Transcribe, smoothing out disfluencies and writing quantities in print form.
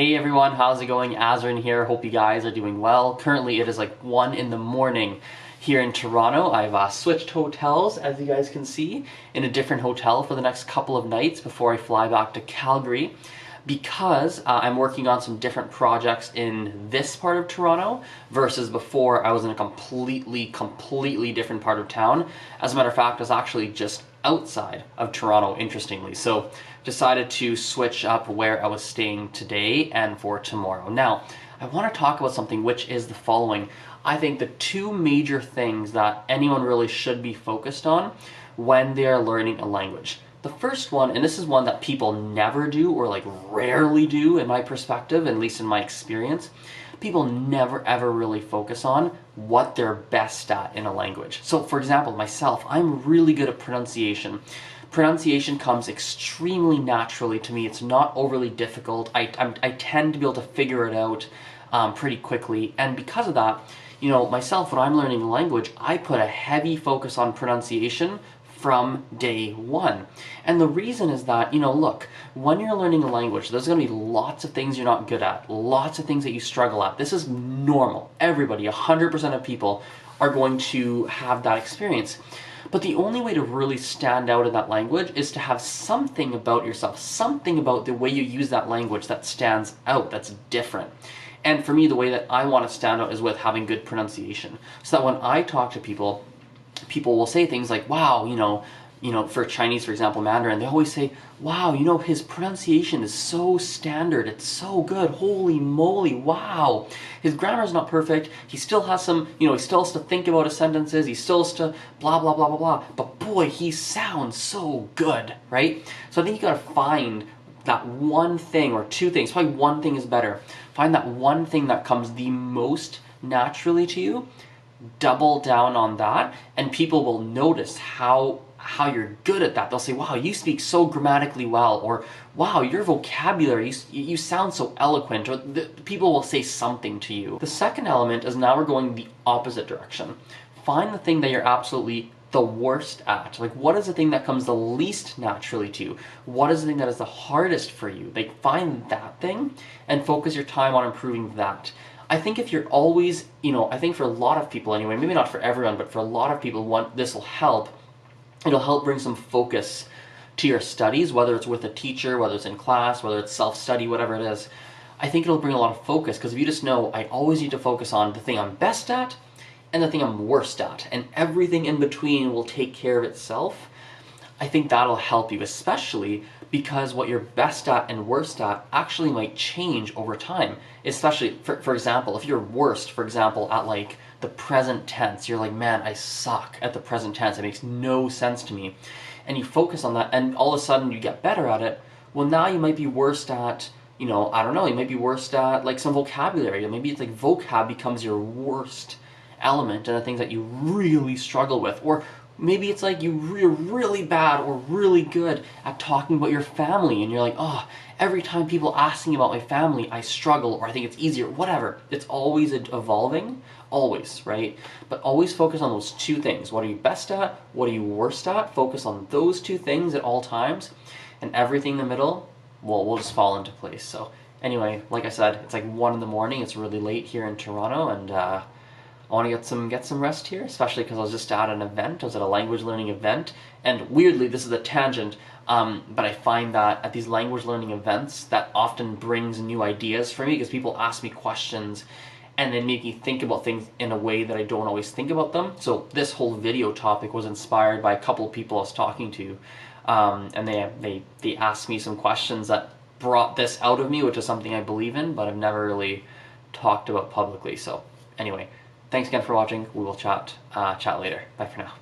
Hey everyone, how's it going? Azren here. Hope you guys are doing well. Currently it is like 1 in the morning here in Toronto. I've switched hotels, as you guys can see, in a different hotel for the next couple of nights before I fly back to Calgary, because I'm working on some different projects in this part of Toronto versus before I was in a completely different part of town. As a matter of fact, I was actually just outside of Toronto, interestingly. So decided to switch up where I was staying today and for tomorrow. Now, I want to talk about something which is the following. I think the two major things that anyone really should be focused on when they are learning a language. The first one, and this is one that people never do or like rarely do in my perspective, at least in my experience, people never ever really focus on what they're best at in a language. So for example, myself, I'm really good at pronunciation. Pronunciation comes extremely naturally to me. It's not overly difficult. I tend to be able to figure it out pretty quickly, and because of that, you know, myself, when I'm learning a language, I put a heavy focus on pronunciation from day one. And the reason is that, you know, look, when you're learning a language, there's going to be lots of things you're not good at, lots of things that you struggle at. This is normal. Everybody, 100% of people are going to have that experience. But the only way to really stand out in that language is to have something about yourself, something about the way you use that language that stands out, that's different. And for me, the way that I want to stand out is with having good pronunciation. So that when I talk to people, people will say things like, wow, you know, for Chinese, for example, Mandarin, they always say, wow, you know, his pronunciation is so standard, it's so good, holy moly, wow. His grammar's not perfect, he still has some, you know, he still has to think about his sentences, he still has to blah, blah, blah, blah, blah, but boy, he sounds so good, right? So I think you gotta find that one thing, or two things, probably one thing is better. Find that one thing that comes the most naturally to you, double down on that, and people will notice how you're good at that. They'll say, wow, you speak so grammatically well, or wow, your vocabulary, you sound so eloquent, or people will say something to you. The second element is now we're going the opposite direction. Find the thing that you're absolutely the worst at. Like, what is the thing that comes the least naturally to you? What is the thing that is the hardest for you? Like, find that thing and focus your time on improving that. I think if you're always, you know, I think for a lot of people anyway, maybe not for everyone, but for a lot of people, this will help. It'll help bring some focus to your studies, whether it's with a teacher, whether it's in class, whether it's self-study, whatever it is. I think it'll bring a lot of focus, because if you just know, I always need to focus on the thing I'm best at and the thing I'm worst at, and everything in between will take care of itself. I think that'll help you, especially because what you're best at and worst at actually might change over time. Especially, for example, if you're worst, for example, at like the present tense, you're like, man, I suck at the present tense, it makes no sense to me. And you focus on that, and all of a sudden you get better at it. Well, now you might be worst at, you know, I don't know, you might be worst at like some vocabulary. Maybe it's like vocab becomes your worst element and the things that you really struggle with. Or maybe it's like you're really bad or really good at talking about your family, and you're like, oh, every time people ask me about my family, I struggle, or I think it's easier, whatever. It's always evolving, always, right? But always focus on those two things. What are you best at? What are you worst at? Focus on those two things at all times, and everything in the middle will just fall into place. So anyway, like I said, it's like 1 in the morning, it's really late here in Toronto, and I want to get some rest here, especially because I was just at an event. I was at a language learning event, and weirdly, this is a tangent, but I find that at these language learning events, that often brings new ideas for me, because people ask me questions and they make me think about things in a way that I don't always think about them. So this whole video topic was inspired by a couple of people I was talking to, and they asked me some questions that brought this out of me, which is something I believe in, but I've never really talked about publicly. So anyway, thanks again for watching. We will chat later. Bye for now.